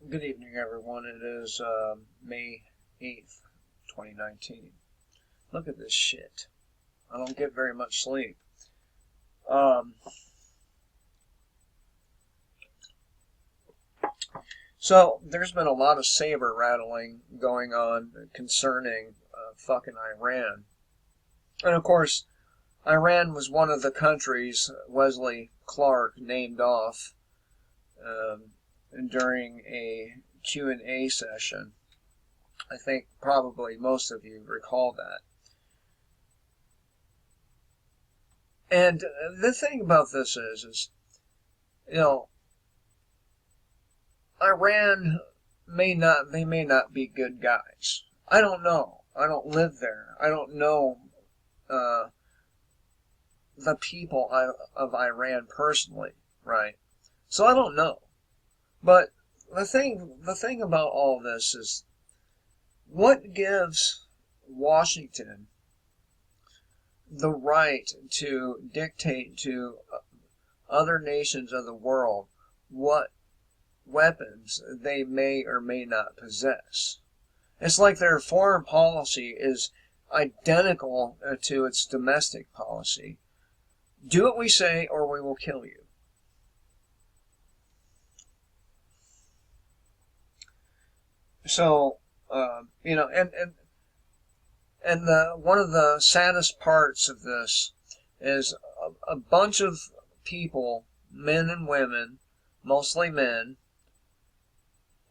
Good evening, everyone. It is May 8th, 2019. Look at this shit. I don't get very much sleep. Um, so, there's been a lot of saber rattling going on concerning fucking Iran. And of course, Iran was one of the countries Wesley Clark named off um, during a Q&A session. I think probably most of you recall that. And the thing about this is, you know, Iran they may not be good guys. I don't know. I don't live there. I don't know uh, the people of Iran personally, right? So I don't know. But the thing about all this is, what gives Washington the right to dictate to other nations of the world what weapons they may or may not possess? It's like their foreign policy is identical to its domestic policy. Do what we say or we will kill you. So, and the one of the saddest parts of this is a bunch of people, men and women, mostly men,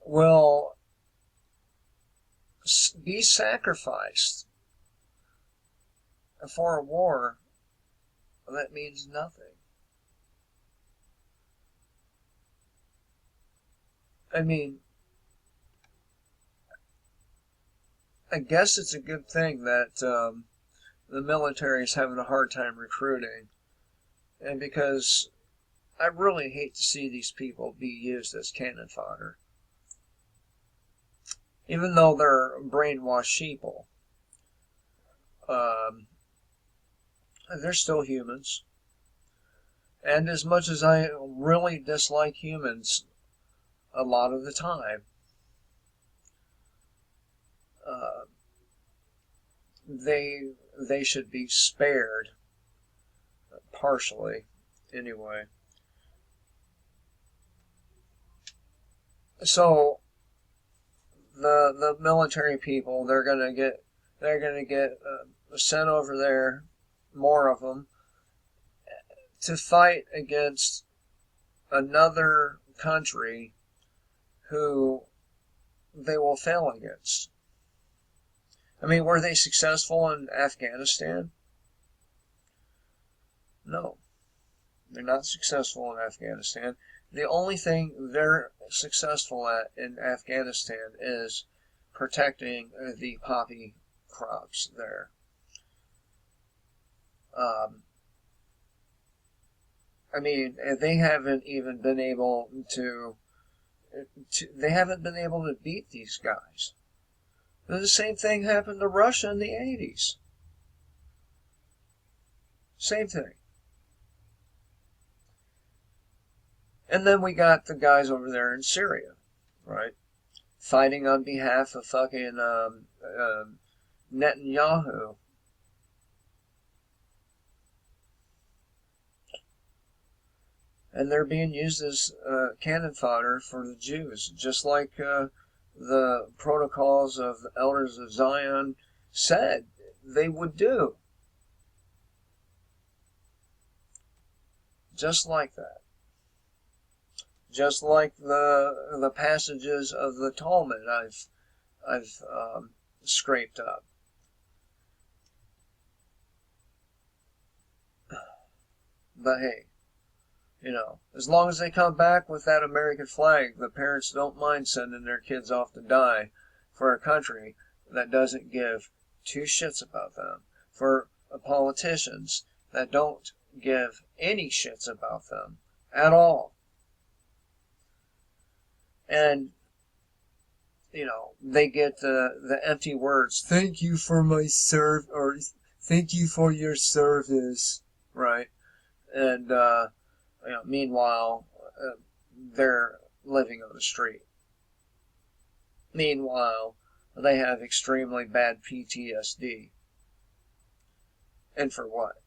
will be sacrificed for a war that means nothing. I mean, I guess it's a good thing that the military is having a hard time recruiting, and because I really hate to see these people be used as cannon fodder, even though they're brainwashed sheeple. Um, they're still humans, and as much as I really dislike humans a lot of the time, uh, they should be spared partially, anyway. So the military people, they're gonna get sent over there, more of them, to fight against another country who they will fail against. I mean, were they successful in Afghanistan? No, they're not successful in Afghanistan. The only thing they're successful at in Afghanistan is protecting the poppy crops there. Um, I mean, they haven't even been able they haven't been able to beat these guys. The same thing happened to Russia in the 80s. Same thing. And then we got the guys over there in Syria, right? Fighting on behalf of fucking Netanyahu. And they're being used as cannon fodder for the Jews, just like the protocols of the elders of Zion said they would do. Just like that. Just like the passages of the Talmud I've scraped up. But hey, as long as they come back with that American flag, the parents don't mind sending their kids off to die for a country that doesn't give two shits about them, for politicians that don't give any shits about them at all. And, they get the empty words, thank you for my or thank you for your service, right? And, meanwhile, they're living on the street. Meanwhile, they have extremely bad PTSD. And for what?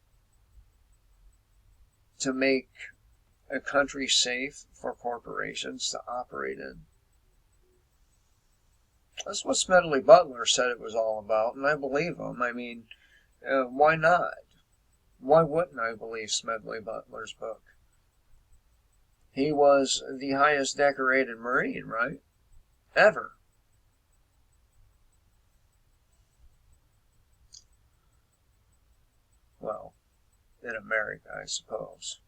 To make a country safe for corporations to operate in. That's what Smedley Butler said it was all about, and I believe him. I mean, why not? Why wouldn't I believe Smedley Butler's book? He was the highest decorated Marine, right? Ever. Well, in America, I suppose.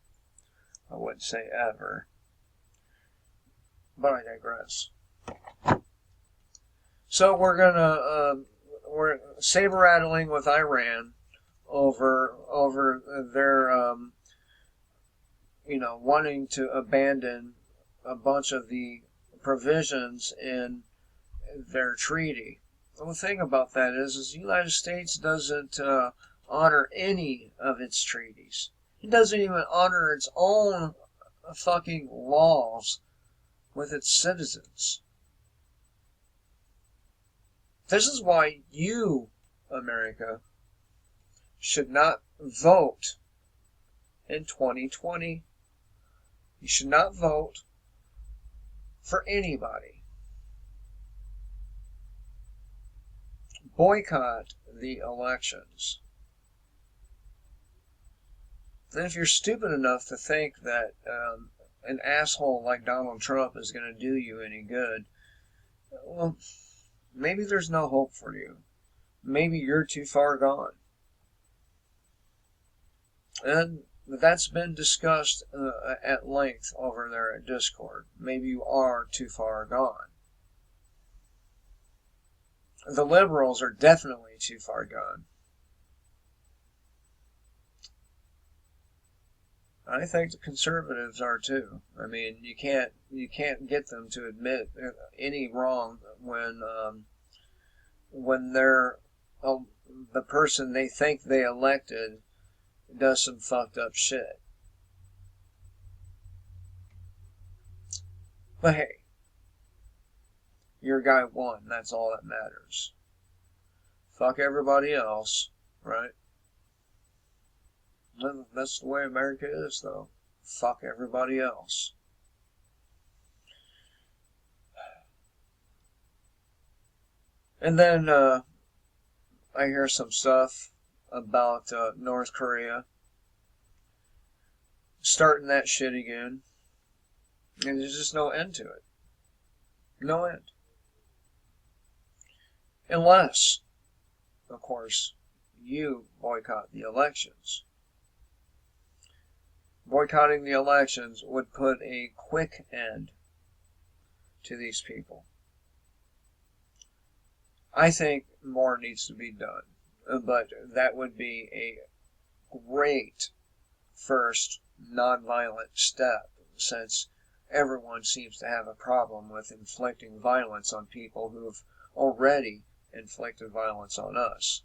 I wouldn't say ever. But I digress. So we're saber rattling with Iran over their wanting to abandon a bunch of the provisions in their treaty. The thing about that is the United States doesn't honor any of its treaties. It doesn't even honor its own fucking laws with its citizens. This is why you, America, should not vote in 2020. You should not vote for anybody. Boycott the elections. And if you're stupid enough to think that an asshole like Donald Trump is going to do you any good, well, maybe there's no hope for you. Maybe you're too far gone. And that's been discussed at length over there at Discord. Maybe you are too far gone. The liberals are definitely too far gone. I think the conservatives are too. I mean, you can't get them to admit any wrong when they're the person they think they elected does some fucked up shit. But hey, your guy won. That's all that matters. Fuck everybody else, right? That's the way America is, though. Fuck everybody else. And then I hear some stuff about North Korea starting that shit again. And there's just no end to it. No end. Unless, of course, you boycott the elections. Boycotting the elections would put a quick end to these people. I think more needs to be done, but that would be a great first nonviolent step, since everyone seems to have a problem with inflicting violence on people who've already inflicted violence on us.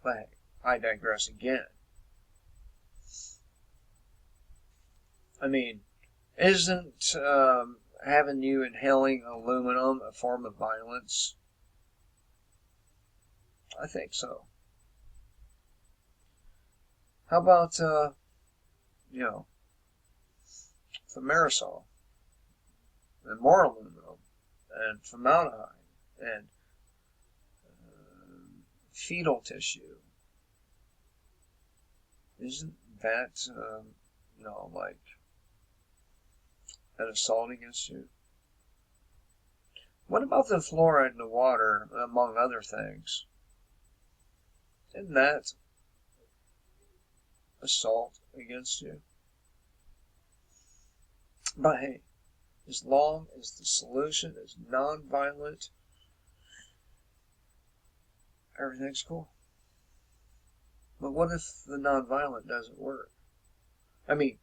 But I digress again. I mean, isn't having you inhaling aluminum a form of violence? I think so. How about, thimerosal, and more aluminum, and formaldehyde, and fetal tissue? Isn't that, like an assault against you? What about the fluoride in the water, among other things? Isn't that assault against you? But hey, as long as the solution is non-violent, everything's cool. But what if the non-violent doesn't work? I mean,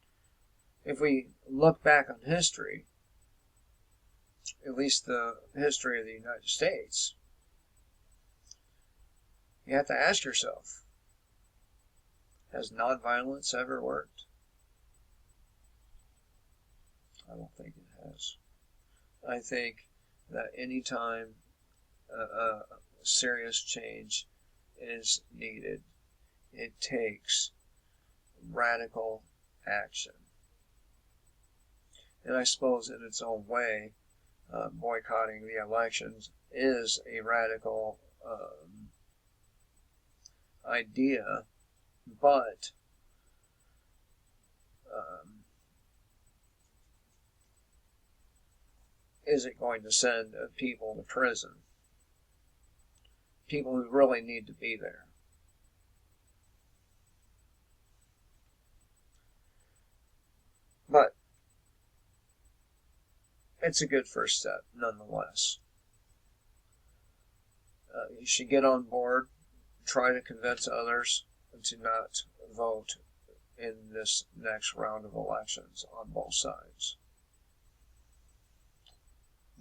if we look back on history, at least the history of the United States, you have to ask yourself, has nonviolence ever worked? I don't think it has. I think that any time serious change is needed. It takes radical action. And I suppose in its own way, boycotting the elections is a radical idea, but is it going to send people to prison? People who really need to be there. But it's a good first step, nonetheless. You should get on board, try to convince others to not vote in this next round of elections on both sides.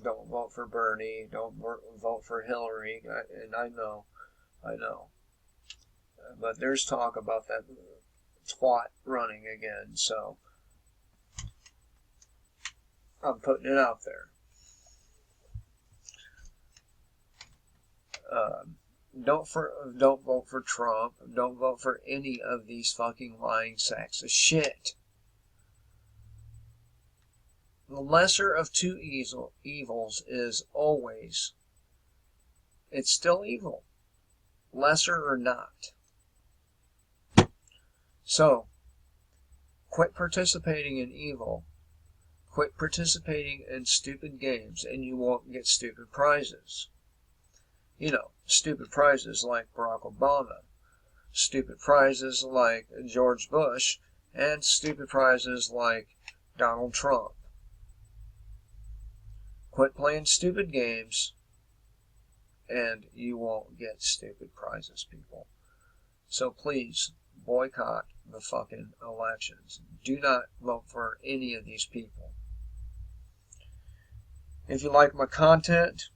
Don't vote for Bernie, don't vote for Hillary, and I know. But there's talk about that twat running again, so I'm putting it out there. Don't vote for Trump. Don't vote for any of these fucking lying sacks of shit. The lesser of two evils is always, it's still evil, lesser or not. So, quit participating in evil. Quit participating in stupid games, and you won't get stupid prizes. You know, stupid prizes like Barack Obama, stupid prizes like George Bush, and stupid prizes like Donald Trump. Quit playing stupid games, and you won't get stupid prizes, people. So please, boycott the fucking elections. Do not vote for any of these people. If you like my content,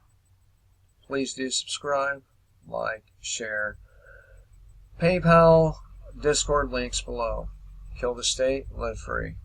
please do subscribe, like, share. PayPal, Discord links below. Kill the state, live free.